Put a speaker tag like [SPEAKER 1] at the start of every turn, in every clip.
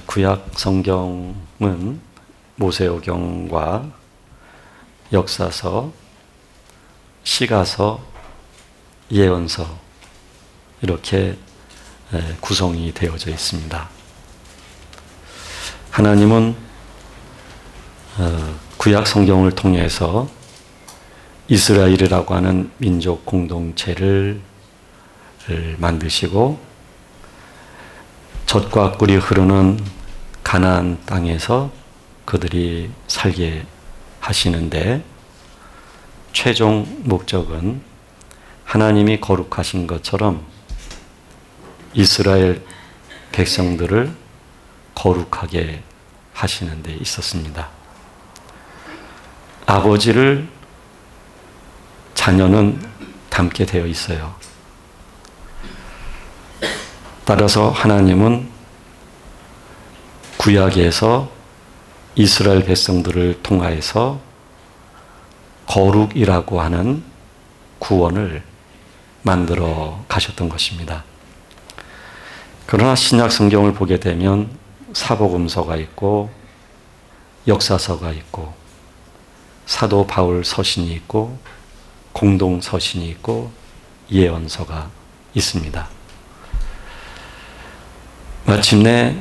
[SPEAKER 1] 구약 성경은 모세오경과 역사서, 시가서, 예언서 이렇게 구성이 되어져 있습니다. 하나님은 구약 성경을 통해서 이스라엘이라고 하는 민족 공동체를 만드시고 젖과 꿀이 흐르는 가나안 땅에서 그들이 살게 하시는데, 최종 목적은 하나님이 거룩하신 것처럼 이스라엘 백성들을 거룩하게 하시는 데 있었습니다. 아버지를 자녀는 닮게 되어 있어요. 따라서 하나님은 구약에서 이스라엘 백성들을 통하여서 거룩이라고 하는 구원을 만들어 가셨던 것입니다. 그러나 신약 성경을 보게 되면 사복음서가 있고 역사서가 있고 사도 바울 서신이 있고 공동 서신이 있고 예언서가 있습니다. 마침내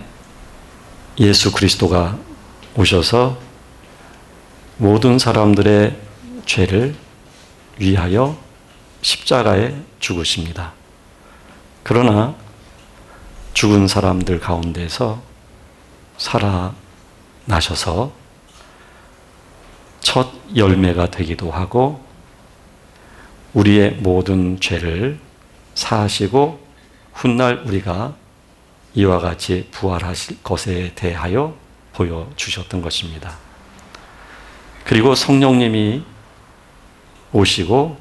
[SPEAKER 1] 예수 그리스도가 오셔서 모든 사람들의 죄를 위하여 십자가에 죽으십니다. 그러나 죽은 사람들 가운데서 살아나셔서 첫 열매가 되기도 하고 우리의 모든 죄를 사하시고 훗날 우리가 이와 같이 부활하실 것에 대하여 보여주셨던 것입니다. 그리고 성령님이 오시고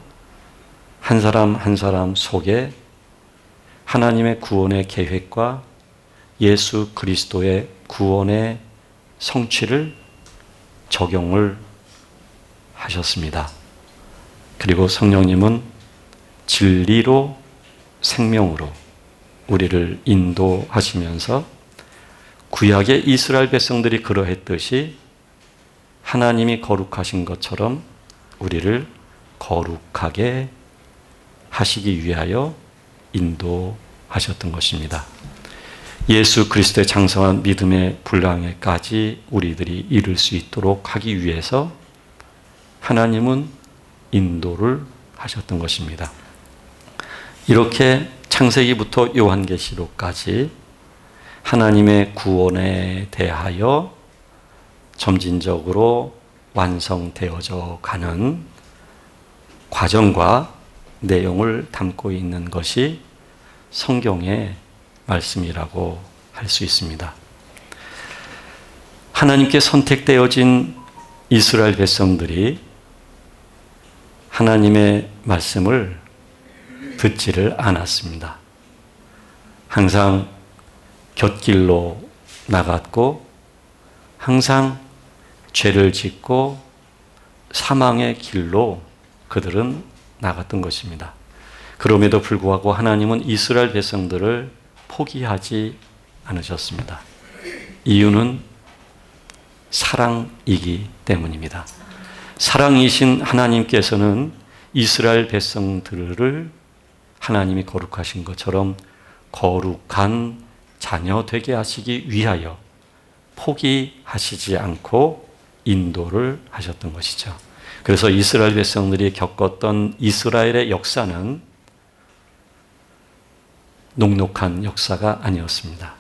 [SPEAKER 1] 한 사람 한 사람 속에 하나님의 구원의 계획과 예수 그리스도의 구원의 성취를 적용을 하셨습니다. 그리고 성령님은 진리로 생명으로 우리를 인도하시면서 구약의 이스라엘 백성들이 그러했듯이 하나님이 거룩하신 것처럼 우리를 거룩하게 하시기 위하여 인도하셨던 것입니다. 예수 그리스도의 장성한 믿음의 분량에까지 우리들이 이룰 수 있도록 하기 위해서 하나님은 인도를 하셨던 것입니다. 이렇게 창세기부터 요한계시록까지 하나님의 구원에 대하여 점진적으로 완성되어져 가는 과정과 내용을 담고 있는 것이 성경의 말씀이라고 할 수 있습니다. 하나님께 선택되어진 이스라엘 백성들이 하나님의 말씀을 듣지를 않았습니다. 항상 곁길로 나갔고 항상 죄를 짓고 사망의 길로 그들은 나갔던 것입니다. 그럼에도 불구하고 하나님은 이스라엘 백성들을 포기하지 않으셨습니다. 이유는 사랑이기 때문입니다. 사랑이신 하나님께서는 이스라엘 백성들을 하나님이 거룩하신 것처럼 거룩한 자녀 되게 하시기 위하여 포기하시지 않고 인도를 하셨던 것이죠. 그래서 이스라엘 백성들이 겪었던 이스라엘의 역사는 녹록한 역사가 아니었습니다.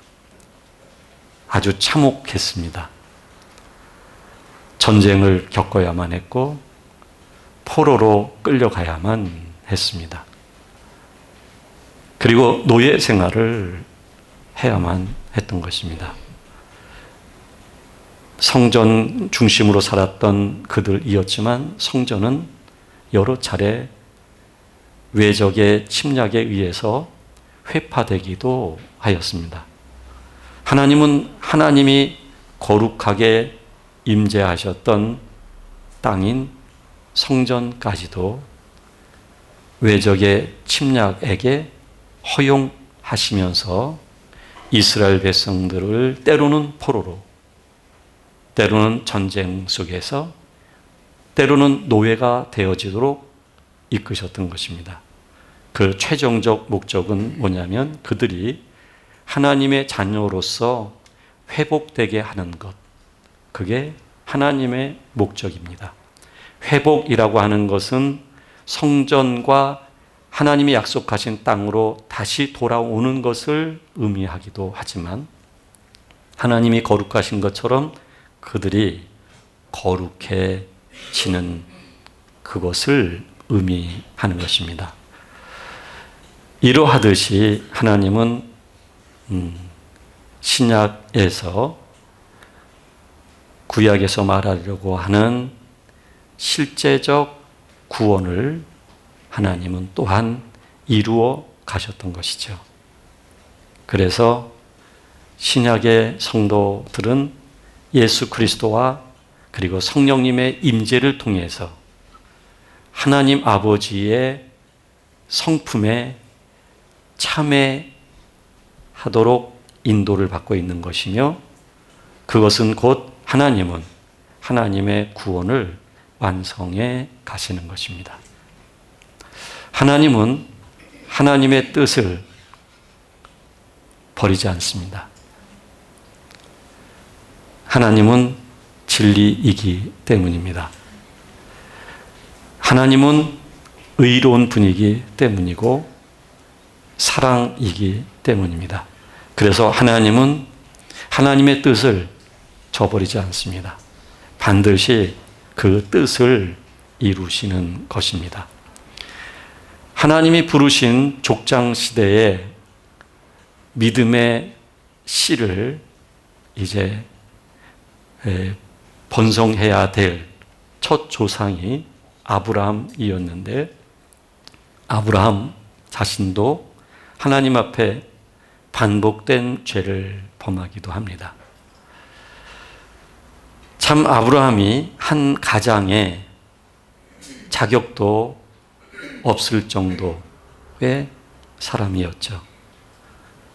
[SPEAKER 1] 아주 참혹했습니다. 전쟁을 겪어야만 했고 포로로 끌려가야만 했습니다. 그리고 노예 생활을 해야만 했던 것입니다. 성전 중심으로 살았던 그들이었지만 성전은 여러 차례 외적의 침략에 의해서 회파되기도 하였습니다. 하나님은 하나님이 거룩하게 임재하셨던 땅인 성전까지도 외적의 침략에게 허용하시면서 이스라엘 백성들을 때로는 포로로, 때로는 전쟁 속에서, 때로는 노예가 되어지도록 이끄셨던 것입니다. 그 최종적 목적은 뭐냐면 그들이 하나님의 자녀로서 회복되게 하는 것, 그게 하나님의 목적입니다. 회복이라고 하는 것은 성전과 하나님이 약속하신 땅으로 다시 돌아오는 것을 의미하기도 하지만, 하나님이 거룩하신 것처럼 그들이 거룩해지는 그것을 의미하는 것입니다. 이러하듯이 하나님은 신약에서 구약에서 말하려고 하는 실제적 구원을 하나님은 또한 이루어 가셨던 것이죠. 그래서 신약의 성도들은 예수 그리스도와 그리고 성령님의 임재를 통해서 하나님 아버지의 성품에 참회하도록 인도를 받고 있는 것이며, 그것은 곧 하나님은 하나님의 구원을 완성해 가시는 것입니다. 하나님은 하나님의 뜻을 버리지 않습니다. 하나님은 진리이기 때문입니다. 하나님은 의로운 분이기 때문이고 사랑이기 때문입니다. 그래서 하나님은 하나님의 뜻을 저버리지 않습니다. 반드시 그 뜻을 이루시는 것입니다. 하나님이 부르신 족장 시대에 믿음의 씨를 이제 번성해야 될 첫 조상이 아브라함이었는데, 아브라함 자신도 하나님 앞에 반복된 죄를 범하기도 합니다. 참 아브라함이 한 가장의 자격도 없을 정도의 사람이었죠.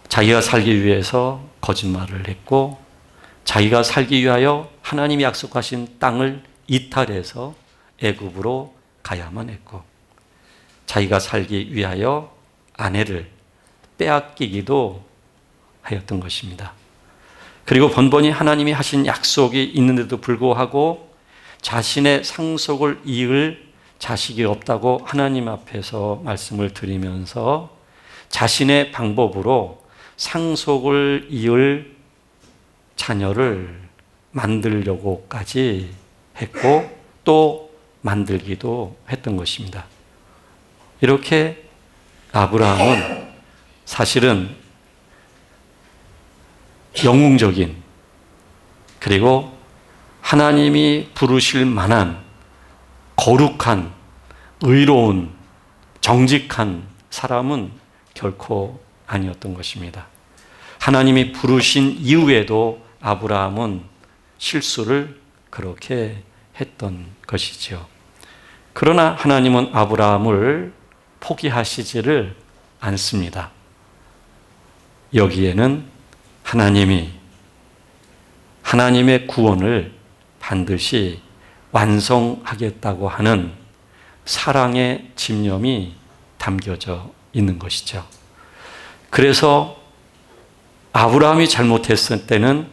[SPEAKER 1] 자기가 살기 위해서 거짓말을 했고, 자기가 살기 위하여 하나님이 약속하신 땅을 이탈해서 애굽으로 가야만 했고, 자기가 살기 위하여 아내를 빼앗기기도 하였던 것입니다. 그리고 번번이 하나님이 하신 약속이 있는데도 불구하고 자신의 상속을 이을 자식이 없다고 하나님 앞에서 말씀을 드리면서 자신의 방법으로 상속을 이을 자녀를 만들려고까지 했고 또 만들기도 했던 것입니다. 이렇게 아브라함은 사실은 영웅적인, 그리고 하나님이 부르실 만한 거룩한, 의로운, 정직한 사람은 결코 아니었던 것입니다. 하나님이 부르신 이후에도 아브라함은 실수를 그렇게 했던 것이죠. 그러나 하나님은 아브라함을 포기하시지를 않습니다. 여기에는 하나님이 하나님의 구원을 반드시 완성하겠다고 하는 사랑의 집념이 담겨져 있는 것이죠. 그래서 아브라함이 잘못했을 때는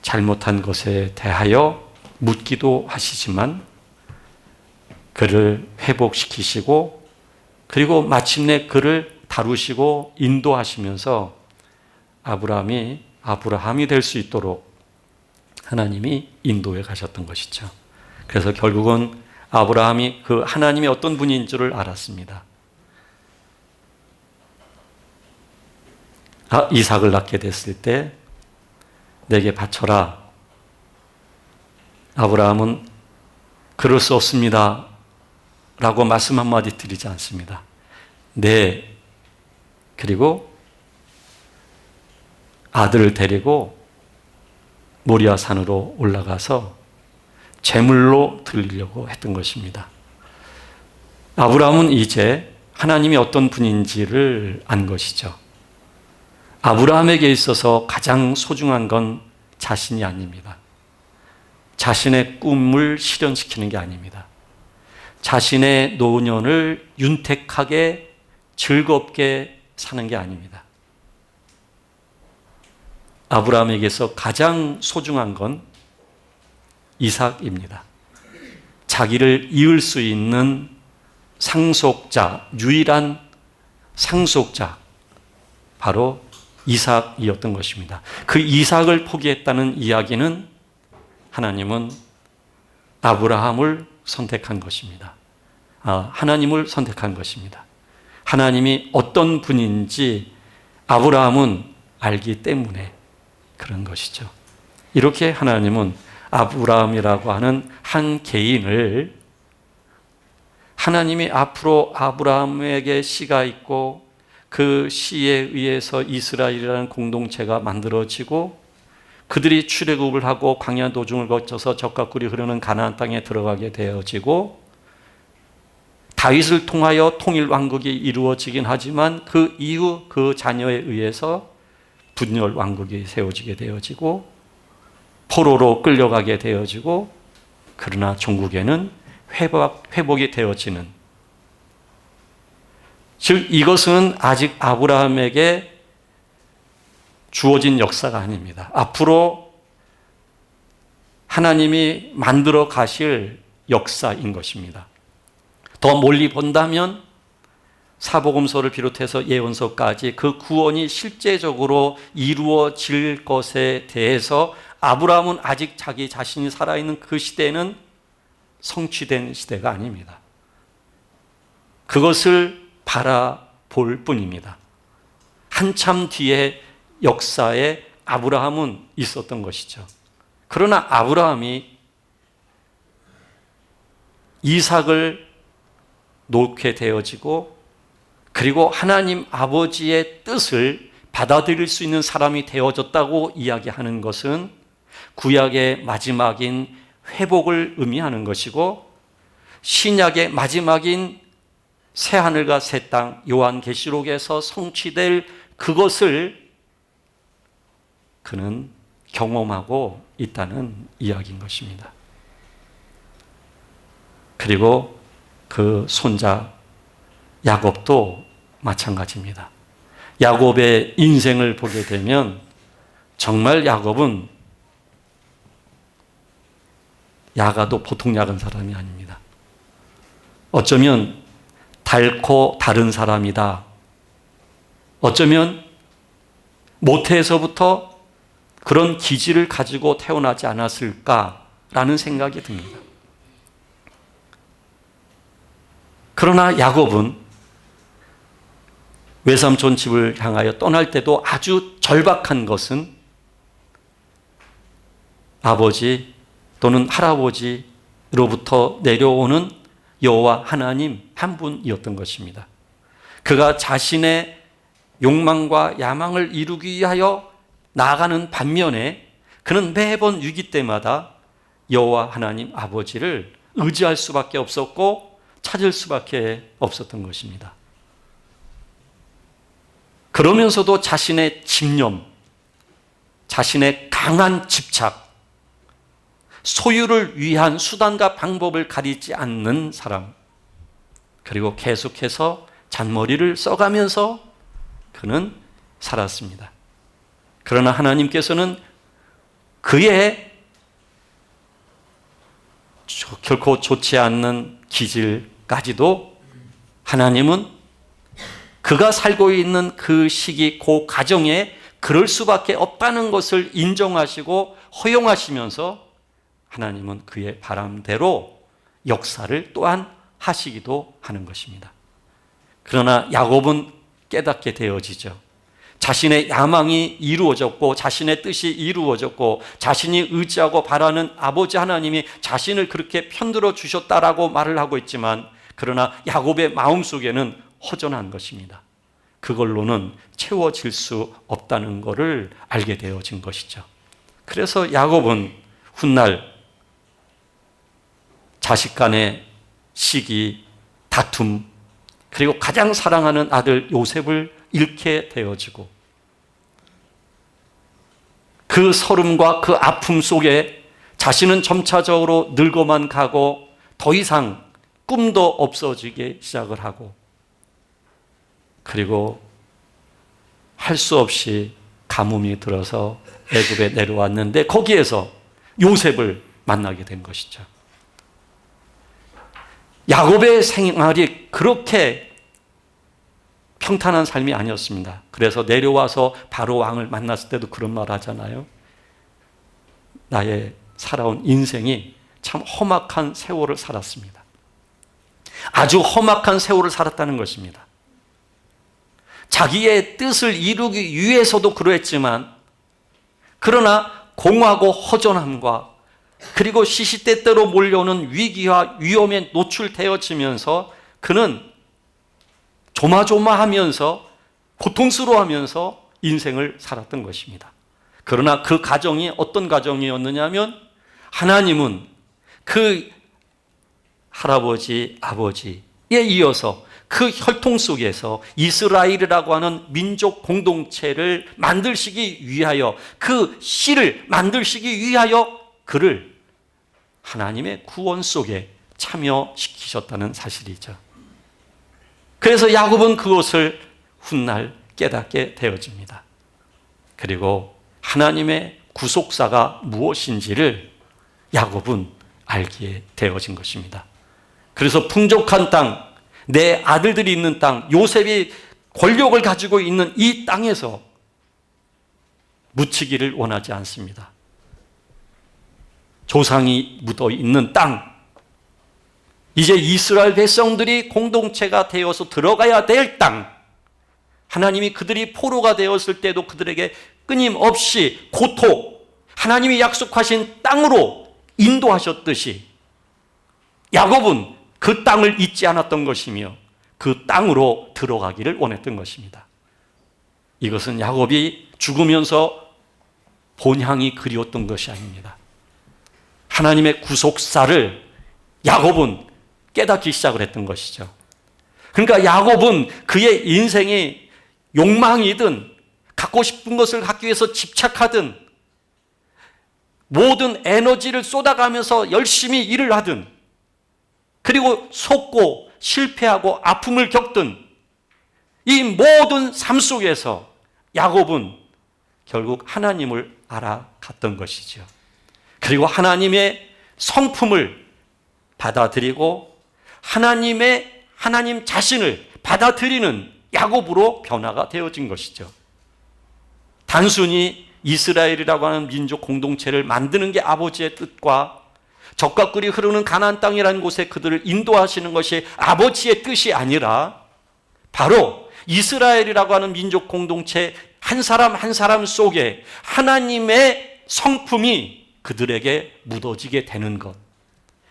[SPEAKER 1] 잘못한 것에 대하여 묻기도 하시지만 그를 회복시키시고, 그리고 마침내 그를 다루시고 인도하시면서 아브라함이 될 수 있도록 하나님이 인도해 가셨던 것이죠. 그래서 결국은 아브라함이 그 하나님이 어떤 분인 줄을 알았습니다. 이삭을 낳게 됐을 때 내게 바쳐라. 아브라함은 그럴 수 없습니다 라고 말씀 한마디 드리지 않습니다. 네. 그리고 아들을 데리고 모리아 산으로 올라가서 제물로 드리려고 했던 것입니다. 아브라함은 이제 하나님이 어떤 분인지를 안 것이죠. 아브라함에게 있어서 가장 소중한 건 자신이 아닙니다. 자신의 꿈을 실현시키는 게 아닙니다. 자신의 노년을 윤택하게 즐겁게 사는 게 아닙니다. 아브라함에게서 가장 소중한 건 이삭입니다. 자기를 이을 수 있는 상속자, 유일한 상속자, 바로 이삭이었던 것입니다. 그 이삭을 포기했다는 이야기는 하나님은 아브라함을 선택한 것입니다. 하나님을 선택한 것입니다. 하나님이 어떤 분인지 아브라함은 알기 때문에 그런 것이죠. 이렇게 하나님은 아브라함이라고 하는 한 개인을 하나님이 앞으로 아브라함에게 씨가 있고 그 씨에 의해서 이스라엘이라는 공동체가 만들어지고 그들이 출애굽을 하고 광야 도중을 거쳐서 젖과 꿀이 흐르는 가나안 땅에 들어가게 되어지고 다윗을 통하여 통일 왕국이 이루어지긴 하지만 그 이후 그 자녀에 의해서 분열 왕국이 세워지게 되어지고 포로로 끌려가게 되어지고 그러나 종국에는 회복이 되어지는, 즉 이것은 아직 아브라함에게 주어진 역사가 아닙니다. 앞으로 하나님이 만들어 가실 역사인 것입니다. 더 멀리 본다면 사복음서를 비롯해서 예언서까지 그 구원이 실제적으로 이루어질 것에 대해서 아브라함은 아직 자기 자신이 살아있는 그 시대는 성취된 시대가 아닙니다. 그것을 바라볼 뿐입니다. 한참 뒤에 역사에 아브라함은 있었던 것이죠. 그러나 아브라함이 이삭을 놓게 되어지고 그리고 하나님 아버지의 뜻을 받아들일 수 있는 사람이 되어졌다고 이야기하는 것은 구약의 마지막인 회복을 의미하는 것이고 신약의 마지막인 새하늘과 새 땅, 요한계시록에서 성취될 그것을 그는 경험하고 있다는 이야기인 것입니다. 그리고 그 손자 야곱도 마찬가지입니다. 야곱의 인생을 보게 되면 정말 야곱은 야가도 보통 야간 사람이 아닙니다. 어쩌면 닳고 다른 사람이다. 어쩌면 모태에서부터 그런 기질을 가지고 태어나지 않았을까라는 생각이 듭니다. 그러나 야곱은 외삼촌 집을 향하여 떠날 때도 아주 절박한 것은 아버지 또는 할아버지로부터 내려오는 여호와 하나님 한 분이었던 것입니다. 그가 자신의 욕망과 야망을 이루기 위하여 나아가는 반면에 그는 매번 위기 때마다 여호와 하나님 아버지를 의지할 수밖에 없었고 찾을 수밖에 없었던 것입니다. 그러면서도 자신의 집념, 자신의 강한 집착, 소유를 위한 수단과 방법을 가리지 않는 사람, 그리고 계속해서 잔머리를 써가면서 그는 살았습니다. 그러나 하나님께서는 그의 결코 좋지 않는 기질까지도 하나님은 그가 살고 있는 그 시기, 그 가정에 그럴 수밖에 없다는 것을 인정하시고 허용하시면서 하나님은 그의 바람대로 역사를 또한 하시기도 하는 것입니다. 그러나 야곱은 깨닫게 되어지죠. 자신의 야망이 이루어졌고 자신의 뜻이 이루어졌고 자신이 의지하고 바라는 아버지 하나님이 자신을 그렇게 편들어 주셨다라고 말을 하고 있지만 그러나 야곱의 마음속에는 허전한 것입니다. 그걸로는 채워질 수 없다는 것을 알게 되어진 것이죠. 그래서 야곱은 훗날 자식 간의 시기, 다툼, 그리고 가장 사랑하는 아들 요셉을 잃게 되어지고 그 서름과 그 아픔 속에 자신은 점차적으로 늙어만 가고 더 이상 꿈도 없어지게 시작을 하고, 그리고 할 수 없이 가뭄이 들어서 애굽에 내려왔는데 거기에서 요셉을 만나게 된 것이죠. 야곱의 생활이 그렇게 평탄한 삶이 아니었습니다. 그래서 내려와서 바로 왕을 만났을 때도 그런 말 하잖아요. 나의 살아온 인생이 참 험악한 세월을 살았습니다. 아주 험악한 세월을 살았다는 것입니다. 자기의 뜻을 이루기 위해서도 그러했지만, 그러나 공하고 허전함과 그리고 시시때때로 몰려오는 위기와 위험에 노출되어지면서 그는 조마조마하면서 고통스러워하면서 인생을 살았던 것입니다. 그러나 그 가정이 어떤 가정이었느냐면, 하나님은 그 할아버지, 아버지에 이어서 그 혈통 속에서 이스라엘이라고 하는 민족 공동체를 만들시기 위하여, 그 씨를 만들시기 위하여 그를 하나님의 구원 속에 참여시키셨다는 사실이죠. 그래서 야곱은 그것을 훗날 깨닫게 되어집니다. 그리고 하나님의 구속사가 무엇인지를 야곱은 알게 되어진 것입니다. 그래서 풍족한 땅, 내 아들들이 있는 땅, 요셉이 권력을 가지고 있는 이 땅에서 묻히기를 원하지 않습니다. 조상이 묻어 있는 땅, 이제 이스라엘 백성들이 공동체가 되어서 들어가야 될 땅, 하나님이 그들이 포로가 되었을 때도 그들에게 끊임없이 고토, 하나님이 약속하신 땅으로 인도하셨듯이 야곱은 그 땅을 잊지 않았던 것이며 그 땅으로 들어가기를 원했던 것입니다. 이것은 야곱이 죽으면서 본향이 그리웠던 것이 아닙니다. 하나님의 구속사를 야곱은 깨닫기 시작을 했던 것이죠. 그러니까 야곱은 그의 인생이 욕망이든 갖고 싶은 것을 갖기 위해서 집착하든 모든 에너지를 쏟아가면서 열심히 일을 하든, 그리고 속고 실패하고 아픔을 겪든, 이 모든 삶 속에서 야곱은 결국 하나님을 알아갔던 것이죠. 그리고 하나님의 성품을 받아들이고 하나님 자신을 받아들이는 야곱으로 변화가 되어진 것이죠. 단순히 이스라엘이라고 하는 민족 공동체를 만드는 게 아버지의 뜻과 적과 꿀이 흐르는 가나안 땅이라는 곳에 그들을 인도하시는 것이 아버지의 뜻이 아니라, 바로 이스라엘이라고 하는 민족 공동체 한 사람 한 사람 속에 하나님의 성품이 그들에게 묻어지게 되는 것.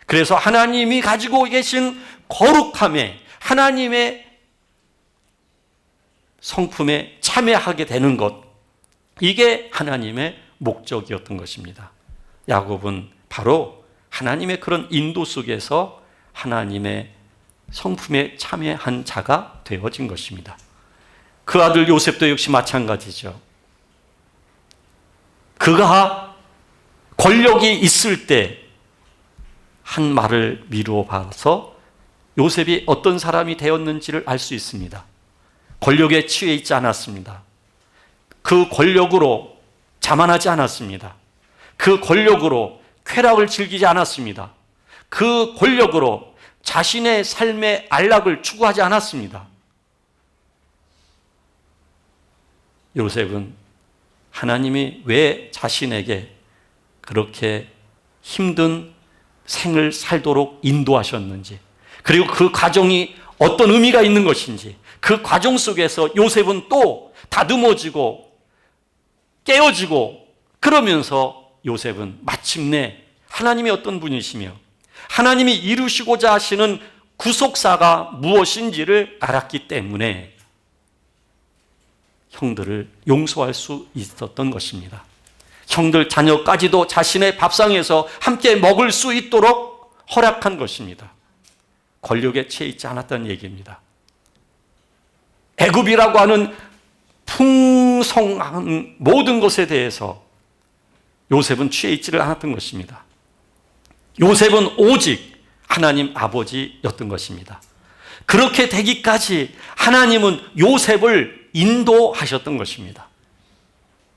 [SPEAKER 1] 그래서 하나님이 가지고 계신 거룩함에, 하나님의 성품에 참여하게 되는 것, 이게 하나님의 목적이었던 것입니다. 야곱은 바로 하나님의 그런 인도 속에서 하나님의 성품에 참여한 자가 되어진 것입니다. 그 아들 요셉도 역시 마찬가지죠. 그가 권력이 있을 때 한 말을 미루어 봐서 요셉이 어떤 사람이 되었는지를 알 수 있습니다. 권력에 취해 있지 않았습니다. 그 권력으로 자만하지 않았습니다. 그 권력으로 쾌락을 즐기지 않았습니다. 그 권력으로 자신의 삶의 안락을 추구하지 않았습니다. 요셉은 하나님이 왜 자신에게 그렇게 힘든 생을 살도록 인도하셨는지, 그리고 그 과정이 어떤 의미가 있는 것인지, 그 과정 속에서 요셉은 또 다듬어지고 깨어지고, 그러면서 요셉은 마침내 하나님이 어떤 분이시며 하나님이 이루시고자 하시는 구속사가 무엇인지를 알았기 때문에 형들을 용서할 수 있었던 것입니다. 형들 자녀까지도 자신의 밥상에서 함께 먹을 수 있도록 허락한 것입니다. 권력에 취해 있지 않았다는 얘기입니다. 애굽이라고 하는 풍성한 모든 것에 대해서 요셉은 취해 있지를 않았던 것입니다. 요셉은 오직 하나님 아버지였던 것입니다. 그렇게 되기까지 하나님은 요셉을 인도하셨던 것입니다.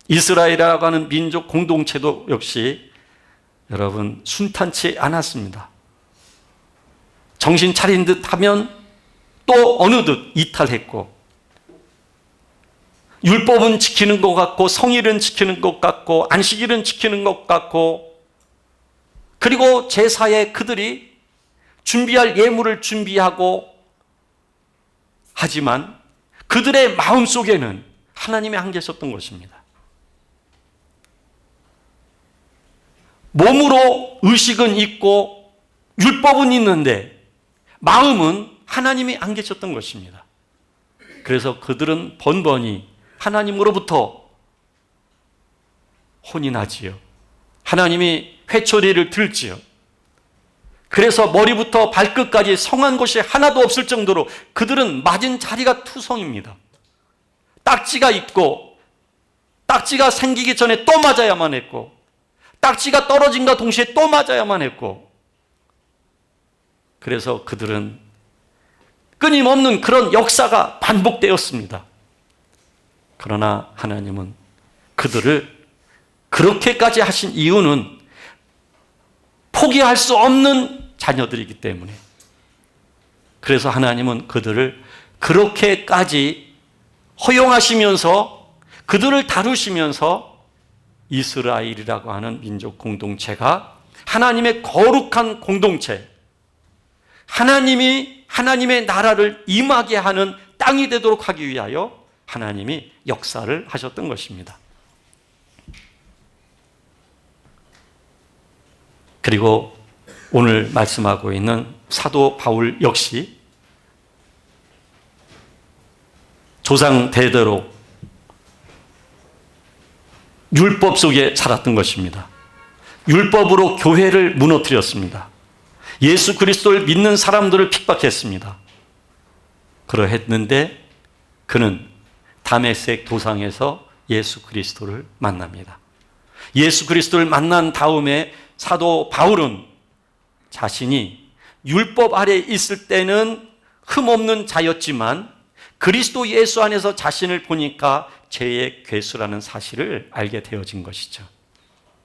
[SPEAKER 1] 이스라엘이라고 하는 민족 공동체도 역시 여러분 순탄치 않았습니다. 정신 차린 듯 하면 또 어느덧 이탈했고, 율법은 지키는 것 같고, 성일은 지키는 것 같고, 안식일은 지키는 것 같고, 그리고 제사에 그들이 준비할 예물을 준비하고, 하지만 그들의 마음속에는 하나님이 안 계셨던 것입니다. 몸으로 의식은 있고 율법은 있는데 마음은 하나님이 안 계셨던 것입니다. 그래서 그들은 번번이 하나님으로부터 혼이 나지요. 하나님이 회초리를 들지요. 그래서 머리부터 발끝까지 성한 곳이 하나도 없을 정도로 그들은 맞은 자리가 투성입니다. 딱지가 있고, 딱지가 생기기 전에 또 맞아야만 했고, 딱지가 떨어진과 동시에 또 맞아야만 했고, 그래서 그들은 끊임없는 그런 역사가 반복되었습니다. 그러나 하나님은 그들을 그렇게까지 하신 이유는 포기할 수 없는 자녀들이기 때문에, 그래서 하나님은 그들을 그렇게까지 허용하시면서 그들을 다루시면서 이스라엘이라고 하는 민족 공동체가 하나님의 거룩한 공동체, 하나님이 하나님의 나라를 임하게 하는 땅이 되도록 하기 위하여 하나님이 역사를 하셨던 것입니다. 그리고 오늘 말씀하고 있는 사도 바울 역시 조상 대대로 율법 속에 살았던 것입니다. 율법으로 교회를 무너뜨렸습니다. 예수 그리스도를 믿는 사람들을 핍박했습니다. 그러했는데 그는 다메섹 도상에서 예수 그리스도를 만납니다. 예수 그리스도를 만난 다음에 사도 바울은 자신이 율법 아래에 있을 때는 흠없는 자였지만 그리스도 예수 안에서 자신을 보니까 죄의 괴수라는 사실을 알게 되어진 것이죠.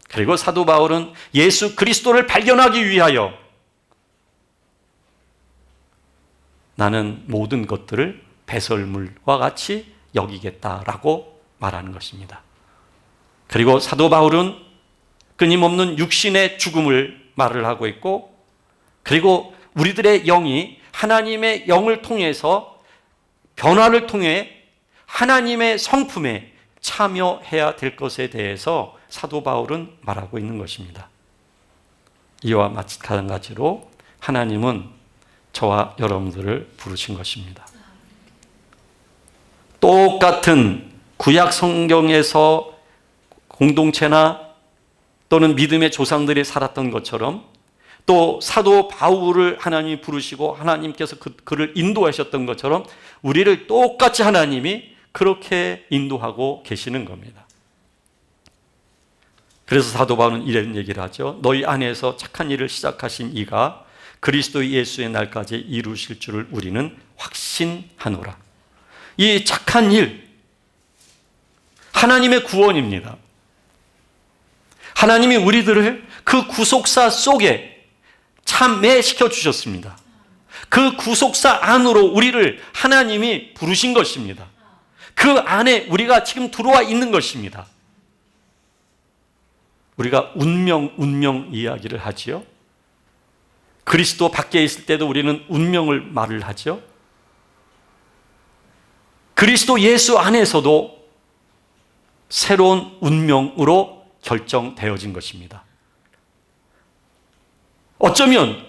[SPEAKER 1] 그리고 사도 바울은 예수 그리스도를 발견하기 위하여 나는 모든 것들을 배설물과 같이 여기겠다라고 말하는 것입니다. 그리고 사도 바울은 끊임없는 육신의 죽음을 말을 하고 있고, 그리고 우리들의 영이 하나님의 영을 통해서 변화를 통해 하나님의 성품에 참여해야 될 것에 대해서 사도 바울은 말하고 있는 것입니다. 이와 마찬가지로 하나님은 저와 여러분들을 부르신 것입니다. 똑같은 구약 성경에서 공동체나 또는 믿음의 조상들이 살았던 것처럼, 또 사도 바울을 하나님이 부르시고 하나님께서 그를 인도하셨던 것처럼 우리를 똑같이 하나님이 그렇게 인도하고 계시는 겁니다. 그래서 사도 바울은 이런 얘기를 하죠. 너희 안에서 착한 일을 시작하신 이가 그리스도 예수의 날까지 이루실 줄을 우리는 확신하노라. 이 착한 일, 하나님의 구원입니다. 하나님이 우리들을 그 구속사 속에 참매시켜 주셨습니다. 그 구속사 안으로 우리를 하나님이 부르신 것입니다. 그 안에 우리가 지금 들어와 있는 것입니다. 우리가 운명 이야기를 하지요. 그리스도 밖에 있을 때도 우리는 운명을 말을 하죠. 그리스도 예수 안에서도 새로운 운명으로 결정되어진 것입니다. 어쩌면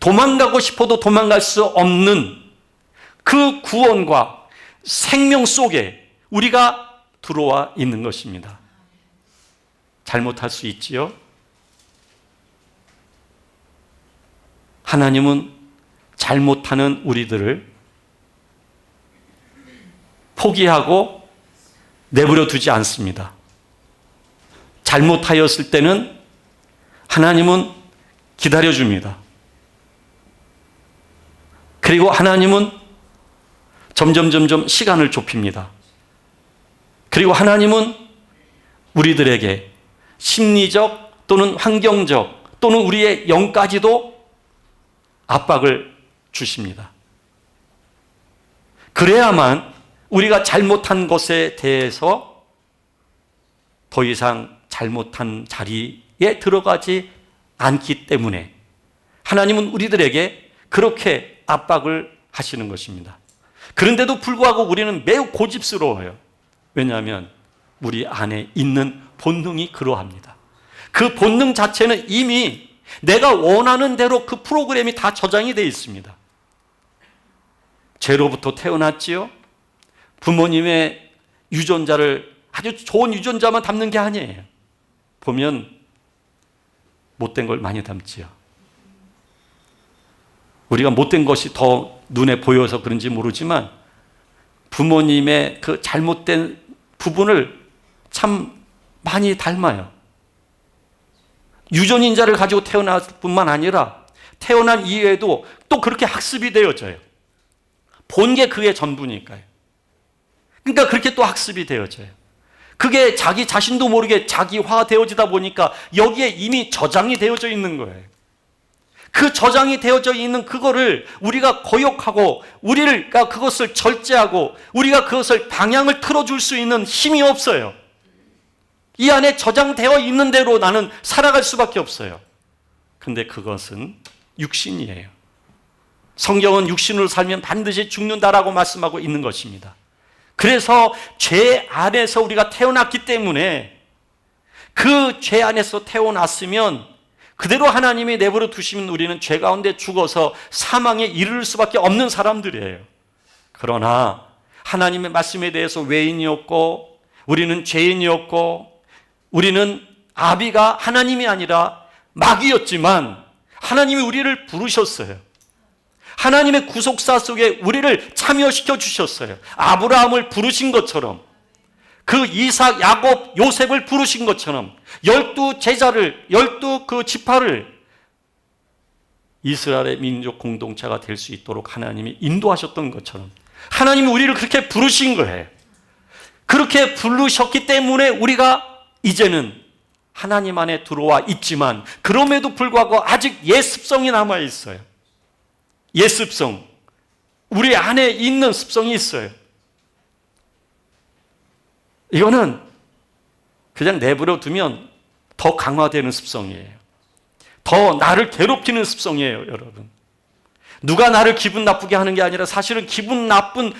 [SPEAKER 1] 도망가고 싶어도 도망갈 수 없는 그 구원과 생명 속에 우리가 들어와 있는 것입니다. 잘못할 수 있지요. 하나님은 잘못하는 우리들을 포기하고 내버려 두지 않습니다. 잘못하였을 때는 하나님은 기다려줍니다. 그리고 하나님은 점점 시간을 좁힙니다. 그리고 하나님은 우리들에게 심리적 또는 환경적 또는 우리의 영까지도 압박을 주십니다. 그래야만 우리가 잘못한 것에 대해서 더 이상 잘못한 자리에 들어가지 않기 때문에 하나님은 우리들에게 그렇게 압박을 하시는 것입니다. 그런데도 불구하고 우리는 매우 고집스러워요. 왜냐하면 우리 안에 있는 본능이 그러합니다. 그 본능 자체는 이미 내가 원하는 대로 그 프로그램이 다 저장이 되어 있습니다. 죄로부터 태어났지요. 부모님의 유전자를 아주 좋은 유전자만 담는 게 아니에요. 보면 못된 걸 많이 담지요. 우리가 못된 것이 더 눈에 보여서 그런지 모르지만 부모님의 그 잘못된 부분을 참 많이 닮아요. 유전인자를 가지고 태어났을 뿐만 아니라 태어난 이후에도 또 그렇게 학습이 되어져요. 본 게 그게 전부니까요. 그러니까 그렇게 또 학습이 되어져요. 그게 자기 자신도 모르게 자기화되어지다 보니까 여기에 이미 저장이 되어져 있는 거예요. 그 저장이 되어져 있는 그거를 우리가 거역하고 우리가 그것을 절제하고 우리가 그것을 방향을 틀어줄 수 있는 힘이 없어요. 이 안에 저장되어 있는 대로 나는 살아갈 수밖에 없어요. 근데 그것은 육신이에요. 성경은 육신으로 살면 반드시 죽는다라고 말씀하고 있는 것입니다. 그래서 죄 안에서 우리가 태어났기 때문에 그 죄 안에서 태어났으면 그대로 하나님이 내버려 두시면 우리는 죄 가운데 죽어서 사망에 이를 수밖에 없는 사람들이에요. 그러나 하나님의 말씀에 대해서 외인이었고 우리는 죄인이었고 우리는 아비가 하나님이 아니라 마귀였지만 하나님이 우리를 부르셨어요. 하나님의 구속사 속에 우리를 참여시켜 주셨어요. 아브라함을 부르신 것처럼 그 이삭, 야곱, 요셉을 부르신 것처럼 12 제자를 12 그 지파를 이스라엘의 민족 공동체가 될 수 있도록 하나님이 인도하셨던 것처럼 하나님이 우리를 그렇게 부르신 거예요. 그렇게 부르셨기 때문에 우리가 이제는 하나님 안에 들어와 있지만 그럼에도 불구하고 아직 옛 습성이 남아 있어요. 옛 습성. 우리 안에 있는 습성이 있어요. 이거는 그냥 내버려 두면 더 강화되는 습성이에요. 더 나를 괴롭히는 습성이에요, 여러분. 누가 나를 기분 나쁘게 하는 게 아니라 사실은 기분 나쁜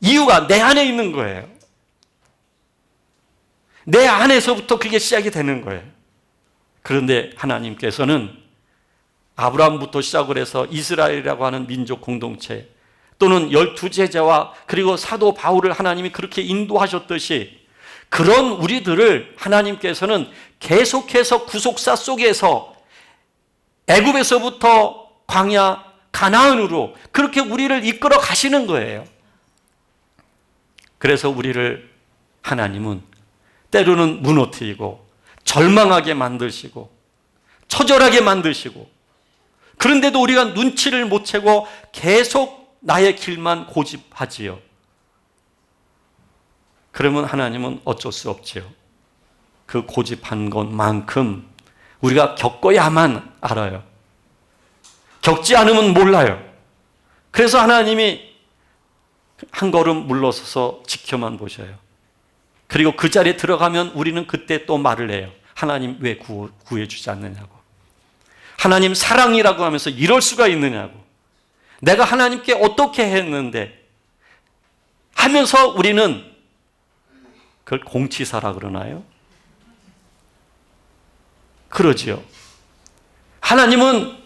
[SPEAKER 1] 이유가 내 안에 있는 거예요. 내 안에서부터 그게 시작이 되는 거예요. 그런데 하나님께서는 아브라함부터 시작을 해서 이스라엘이라고 하는 민족 공동체 또는 12 제자와 그리고 사도 바울을 하나님이 그렇게 인도하셨듯이 그런 우리들을 하나님께서는 계속해서 구속사 속에서 애굽에서부터 광야 가나안으로 그렇게 우리를 이끌어 가시는 거예요. 그래서 우리를 하나님은 때로는 무너뜨리고 절망하게 만드시고 처절하게 만드시고 그런데도 우리가 눈치를 못 채고 계속 나의 길만 고집하지요. 그러면 하나님은 어쩔 수 없지요. 그 고집한 것만큼 우리가 겪어야만 알아요. 겪지 않으면 몰라요. 그래서 하나님이 한 걸음 물러서서 지켜만 보셔요. 그리고 그 자리에 들어가면 우리는 그때 또 말을 해요. 하나님 왜 구해주지 않느냐고. 하나님 사랑이라고 하면서 이럴 수가 있느냐고. 내가 하나님께 어떻게 했는데 하면서 우리는 그걸 공치사라 그러나요? 그러지요. 하나님은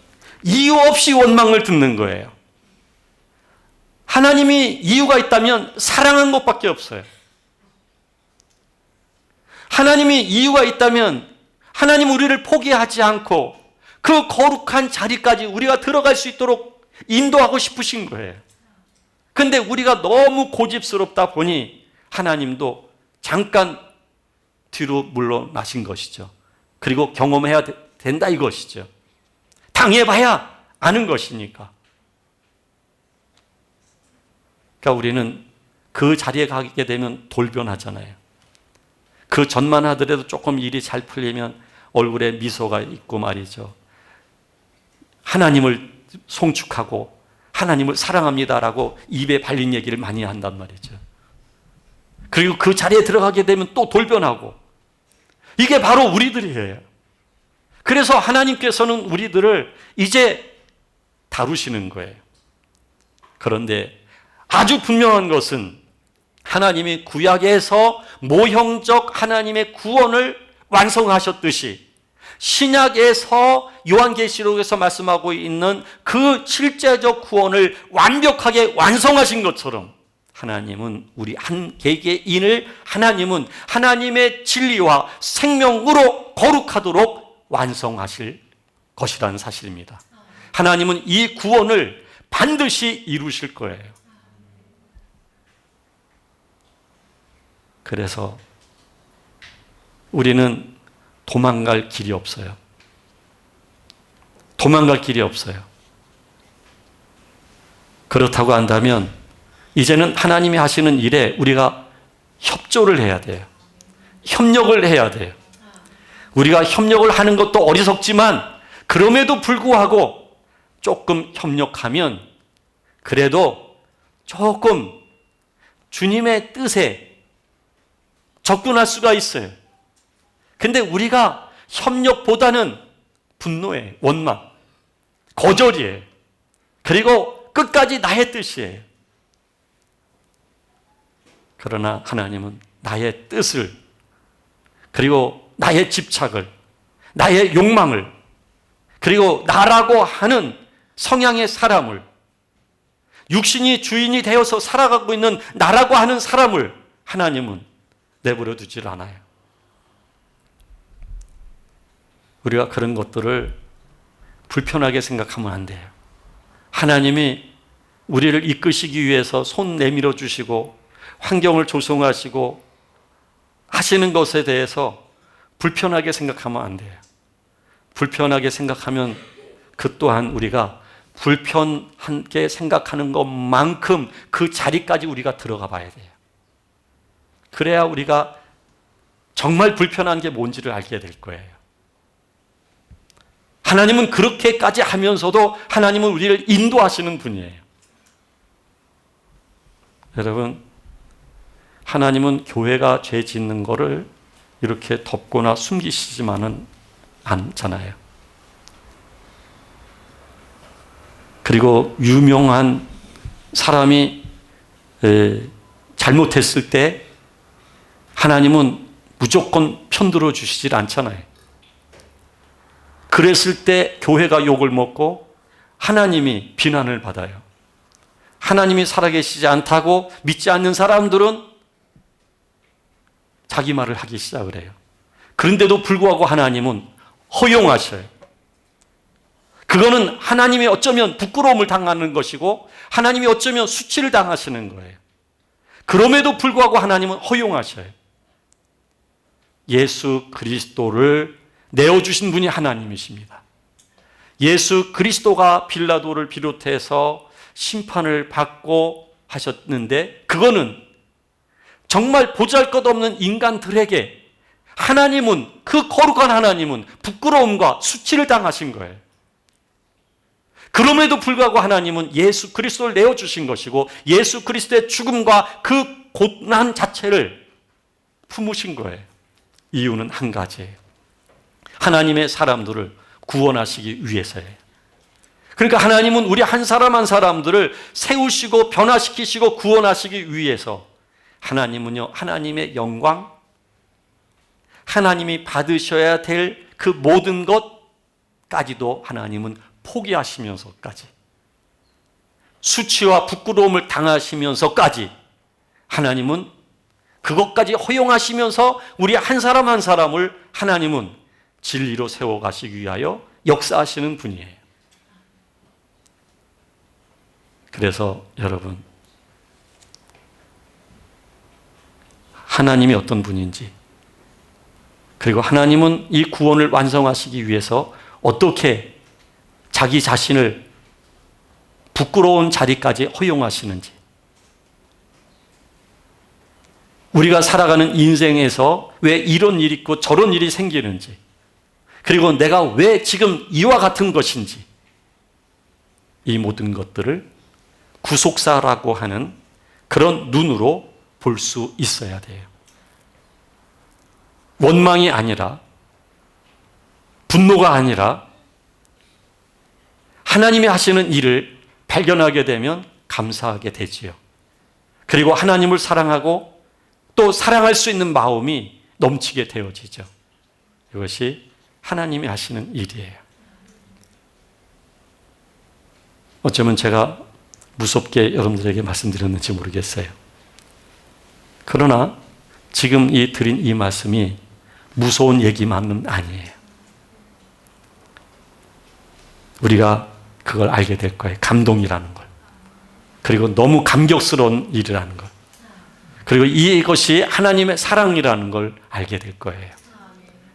[SPEAKER 1] 이유 없이 원망을 듣는 거예요. 하나님이 이유가 있다면 사랑한 것밖에 없어요. 하나님이 이유가 있다면 하나님 우리를 포기하지 않고 그 거룩한 자리까지 우리가 들어갈 수 있도록 인도하고 싶으신 거예요. 근데 우리가 너무 고집스럽다 보니 하나님도 잠깐 뒤로 물러나신 것이죠. 그리고 경험해야 된다 이것이죠. 당해봐야 아는 것이니까. 그러니까 우리는 그 자리에 가게 되면 돌변하잖아요. 그 전만 하더라도 조금 일이 잘 풀리면 얼굴에 미소가 있고 말이죠. 하나님을 송축하고 하나님을 사랑합니다라고 입에 발린 얘기를 많이 한단 말이죠. 그리고 그 자리에 들어가게 되면 또 돌변하고, 이게 바로 우리들이에요. 그래서 하나님께서는 우리들을 이제 다루시는 거예요. 그런데 아주 분명한 것은 하나님이 구약에서 모형적 하나님의 구원을 완성하셨듯이 신약에서 요한계시록에서 말씀하고 있는 그 실제적 구원을 완벽하게 완성하신 것처럼 하나님은 우리 한 개개인을 하나님은 하나님의 진리와 생명으로 거룩하도록 완성하실 것이라는 사실입니다. 하나님은 이 구원을 반드시 이루실 거예요. 그래서 우리는 도망갈 길이 없어요. 도망갈 길이 없어요. 그렇다고 한다면 이제는 하나님이 하시는 일에 우리가 협조를 해야 돼요. 협력을 해야 돼요. 우리가 협력을 하는 것도 어리석지만 그럼에도 불구하고 조금 협력하면 그래도 조금 주님의 뜻에 접근할 수가 있어요. 근데 우리가 협력보다는 분노에 원망, 거절이에요. 그리고 끝까지 나의 뜻이에요. 그러나 하나님은 나의 뜻을, 그리고 나의 집착을, 나의 욕망을, 그리고 나라고 하는 성향의 사람을, 육신이 주인이 되어서 살아가고 있는 나라고 하는 사람을 하나님은 내버려 두질 않아요. 우리가 그런 것들을 불편하게 생각하면 안 돼요. 하나님이 우리를 이끄시기 위해서 손 내밀어 주시고 환경을 조성하시고 하시는 것에 대해서 불편하게 생각하면 안 돼요. 불편하게 생각하면 그 또한 우리가 불편하게 생각하는 것만큼 그 자리까지 우리가 들어가 봐야 돼요. 그래야 우리가 정말 불편한 게 뭔지를 알게 될 거예요. 하나님은 그렇게까지 하면서도 하나님은 우리를 인도하시는 분이에요. 여러분, 하나님은 교회가 죄 짓는 거를 이렇게 덮거나 숨기시지만은 않잖아요. 그리고 유명한 사람이 잘못했을 때 하나님은 무조건 편들어 주시질 않잖아요. 그랬을 때 교회가 욕을 먹고 하나님이 비난을 받아요. 하나님이 살아계시지 않다고 믿지 않는 사람들은 자기 말을 하기 시작을 해요. 그런데도 불구하고 하나님은 허용하셔요. 그거는 하나님이 어쩌면 부끄러움을 당하는 것이고 하나님이 어쩌면 수치를 당하시는 거예요. 그럼에도 불구하고 하나님은 허용하셔요. 예수 그리스도를 내어주신 분이 하나님이십니다. 예수 그리스도가 빌라도를 비롯해서 심판을 받고 하셨는데 그거는 정말 보잘것없는 인간들에게 하나님은, 그 거룩한 하나님은 부끄러움과 수치를 당하신 거예요. 그럼에도 불구하고 하나님은 예수 그리스도를 내어주신 것이고 예수 그리스도의 죽음과 그 고난 자체를 품으신 거예요. 이유는 한 가지예요. 하나님의 사람들을 구원하시기 위해서예요. 그러니까 하나님은 우리 한 사람 한 사람들을 세우시고 변화시키시고 구원하시기 위해서 하나님은요, 하나님의 영광, 하나님이 받으셔야 될 그 모든 것까지도 하나님은 포기하시면서까지, 수치와 부끄러움을 당하시면서까지 하나님은 그것까지 허용하시면서 우리 한 사람 한 사람을 하나님은 진리로 세워가시기 위하여 역사하시는 분이에요. 그래서 여러분, 하나님이 어떤 분인지, 그리고 하나님은 이 구원을 완성하시기 위해서 어떻게 자기 자신을 부끄러운 자리까지 허용하시는지, 우리가 살아가는 인생에서 왜 이런 일이 있고 저런 일이 생기는지, 그리고 내가 왜 지금 이와 같은 것인지, 이 모든 것들을 구속사라고 하는 그런 눈으로 볼 수 있어야 돼요. 원망이 아니라, 분노가 아니라 하나님이 하시는 일을 발견하게 되면 감사하게 되지요. 그리고 하나님을 사랑하고 또 사랑할 수 있는 마음이 넘치게 되어지죠. 이것이 하나님이 하시는 일이에요. 어쩌면 제가 무섭게 여러분들에게 말씀드렸는지 모르겠어요. 그러나 지금 드린 이 말씀이 무서운 얘기만은 아니에요. 우리가 그걸 알게 될 거예요. 감동이라는 걸. 그리고 너무 감격스러운 일이라는 걸. 그리고 이것이 하나님의 사랑이라는 걸 알게 될 거예요.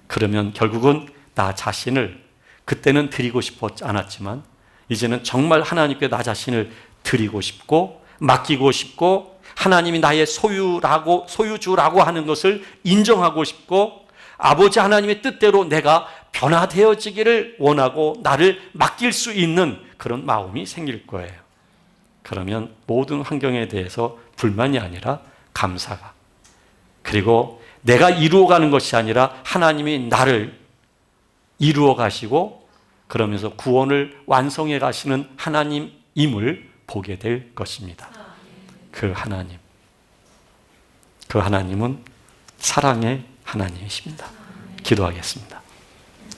[SPEAKER 1] 그러면 결국은 나 자신을, 그때는 드리고 싶었지 않았지만 이제는 정말 하나님께 나 자신을 드리고 싶고 맡기고 싶고, 하나님이 나의 소유주라고 하는 것을 인정하고 싶고, 아버지 하나님의 뜻대로 내가 변화되어지기를 원하고 나를 맡길 수 있는 그런 마음이 생길 거예요. 그러면 모든 환경에 대해서 불만이 아니라 감사가, 그리고 내가 이루어가는 것이 아니라 하나님이 나를 이루어 가시고 그러면서 구원을 완성해 가시는 하나님임을 보게 될 것입니다. 그 하나님은 사랑의 하나님이십니다. 기도하겠습니다.